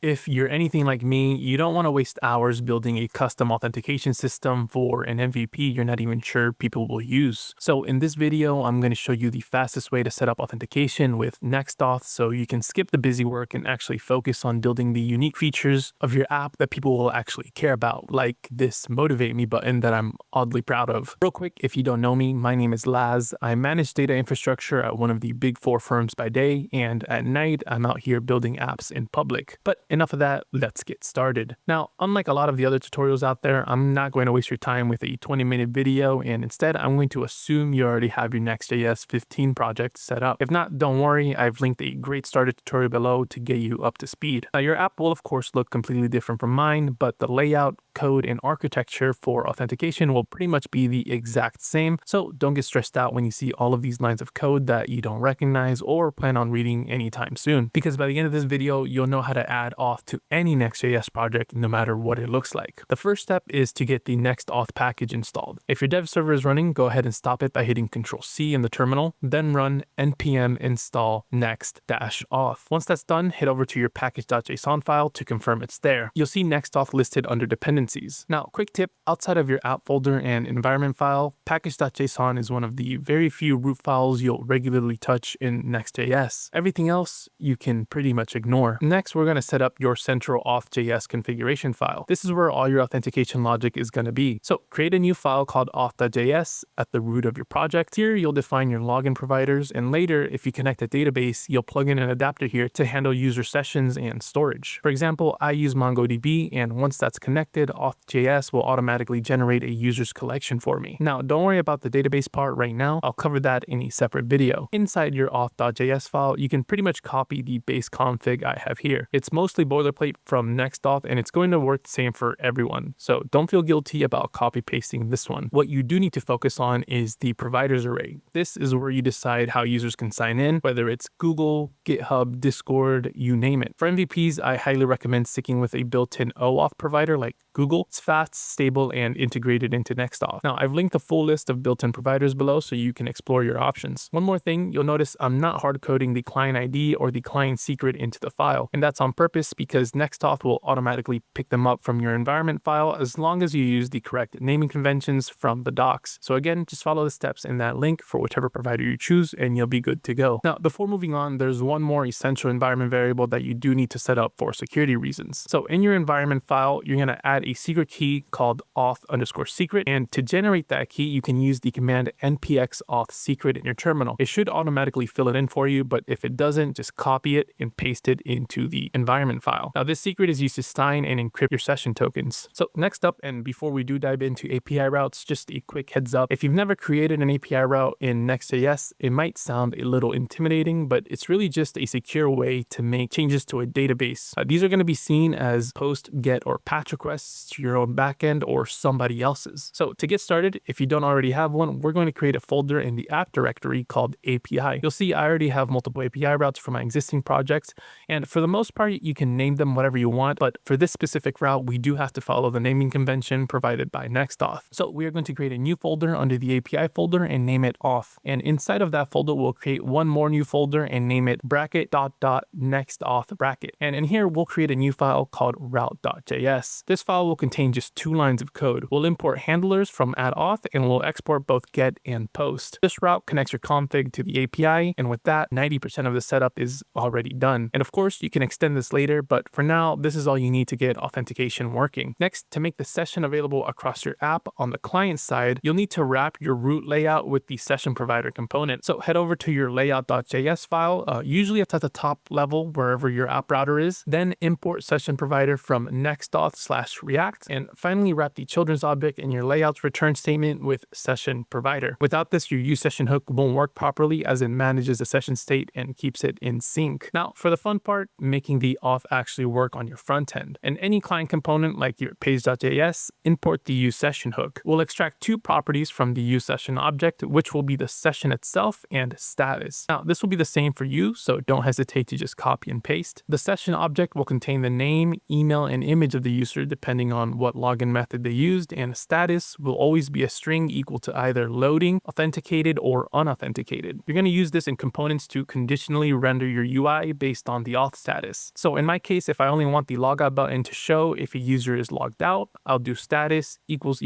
If you're anything like me, you don't want to waste hours building a custom authentication system for an MVP you're not even sure people will use. So in this video, I'm going to show you the fastest way to set up authentication with next.auth so you can skip the busy work and actually focus on building the unique features of your app that people will actually care about, like this motivate me button that I'm oddly proud of. Real quick, if you don't know me, my name is Laz. I manage data infrastructure at one of the big four firms by day, and at night, I'm out here building apps in public. But enough of that, let's get started. Now, unlike a lot of the other tutorials out there, I'm not going to waste your time with a 20-minute video, and instead I'm going to assume you already have your Next.js 15 project set up. If not, don't worry, I've linked a great starter tutorial below to get you up to speed. Now, your app will of course look completely different from mine, but the layout, code, and architecture for authentication will pretty much be the exact same, so don't get stressed out when you see all of these lines of code that you don't recognize or plan on reading anytime soon, because by the end of this video, you'll know how to add auth to any Next.js project no matter what it looks like. The first step is to get the next-auth package installed. If your dev server is running, go ahead and stop it by hitting Ctrl+C in the terminal, then run npm install next-auth. Once that's done, head over to your package.json file to confirm it's there. You'll see next-auth listed under dependencies. Now, quick tip, outside of your app folder and environment file, package.json is one of the very few root files you'll regularly touch in Next.js. Everything else you can pretty much ignore. Next, we're going to set up your central auth.js configuration file. This is where all your authentication logic is going to be. So create a new file called auth.js at the root of your project. Here, you'll define your login providers, and later, if you connect a database, you'll plug in an adapter here to handle user sessions and storage. For example, I use MongoDB, and once that's connected, auth.js will automatically generate a user's collection for me. Now, don't worry about the database part right now. I'll cover that in a separate video. Inside your auth.js file, you can pretty much copy the base config I have here. It's mostly boilerplate from next.auth, and it's going to work the same for everyone. So don't feel guilty about copy pasting this one. What you do need to focus on is the providers array. This is where you decide how users can sign in, whether it's Google, GitHub, Discord, you name it. For MVPs, I highly recommend sticking with a built-in OAuth provider like Google. It's fast, stable, and integrated into next.auth. Now, I've linked a full list of built-in providers below so you can explore your options. One more thing, you'll notice I'm not hard coding the client ID or the client secret into the file, and that's on purpose because next.auth will automatically pick them up from your environment file as long as you use the correct naming conventions from the docs. So again, just follow the steps in that link for whichever provider you choose and you'll be good to go. Now, before moving on, there's one more essential environment variable that you do need to set up for security reasons. So in your environment file, you're going to add a secret key called auth_secret, and to generate that key, you can use the command npx auth secret in your terminal. It should automatically fill it in for you, but if it doesn't, just copy it and paste it into the environment file. Now, this secret is used to sign and encrypt your session tokens. So next up, and before we do dive into API routes, just a quick heads up. If you've never created an API route in Next.js, it might sound a little intimidating, but it's really just a secure way to make changes to a database. These are going to be seen as post, get, or patch requests to your own backend or somebody else's. So to get started, if you don't already have one, we're going to create a folder in the app directory called API. You'll see I already have multiple API routes for my existing projects, and for the most part, you can name them whatever you want, but for this specific route, we do have to follow the naming convention provided by next.auth. So we are going to create a new folder under the API folder and name it auth. And inside of that folder, we'll create one more new folder and name it bracket.next-auth bracket. And in here, we'll create a new file called route.js. This file will contain just 2 lines of code. We'll import handlers from add-auth, and we'll export both get and post. This route connects your config to the API, and with that, 90% of the setup is already done. And of course, you can extend this later, but for now, this is all you need to get authentication working. Next, to make the session available across your app on the client side, you'll need to wrap your root layout with the session provider component. So head over to your layout.js file, usually it's at the top level wherever your app router is, then import session provider from next.auth/react, and finally wrap the children's object in your layout's return statement with session provider. Without this, your useSession hook won't work properly as it manages the session state and keeps it in sync. Now, for the fun part, making the auth actually work on your front end. And any client component like your page.js, import the useSession hook. We'll extract 2 properties from the useSession object, which will be the session itself and status. Now, this will be the same for you, so don't hesitate to just copy and paste. The session object will contain the name, email, and image of the user depending on what login method they used, and status will always be a string equal to either loading, authenticated, or unauthenticated. You're going to use this in components to conditionally render your UI based on the auth status. So in my case, if I only want the logout button to show if a user is logged out, I'll do status equals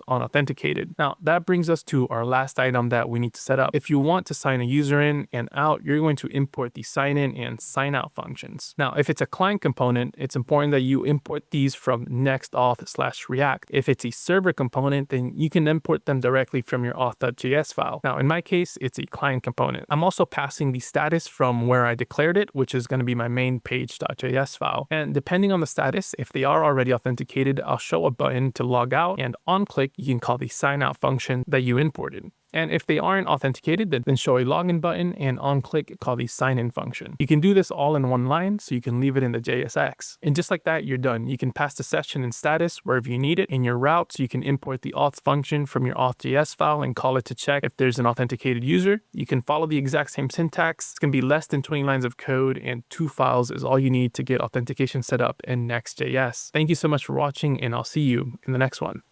unauthenticated. Now that brings us to our last item that we need to set up. If you want to sign a user in and out, you're going to import the sign in and sign out functions. Now, if it's a client component, it's important that you import these from next-auth/react. If it's a server component, then you can import them directly from your auth.js file. Now, in my case, it's a client component. I'm also passing the status from where I declared it, which is going to be my main page.js file. And depending on the status, if they are already authenticated, I'll show a button to log out, and on click, you can call the sign out function that you imported. And if they aren't authenticated, then show a login button, and on click, call the sign in function. You can do this all in one line, so you can leave it in the JSX. And just like that, you're done. You can pass the session and status wherever you need it. In your route, so you can import the auth function from your auth.js file and call it to check if there's an authenticated user. You can follow the exact same syntax. It's going to be less than 20 lines of code, and 2 files is all you need to get authentication set up in Next.js. Thank you so much for watching, and I'll see you in the next one.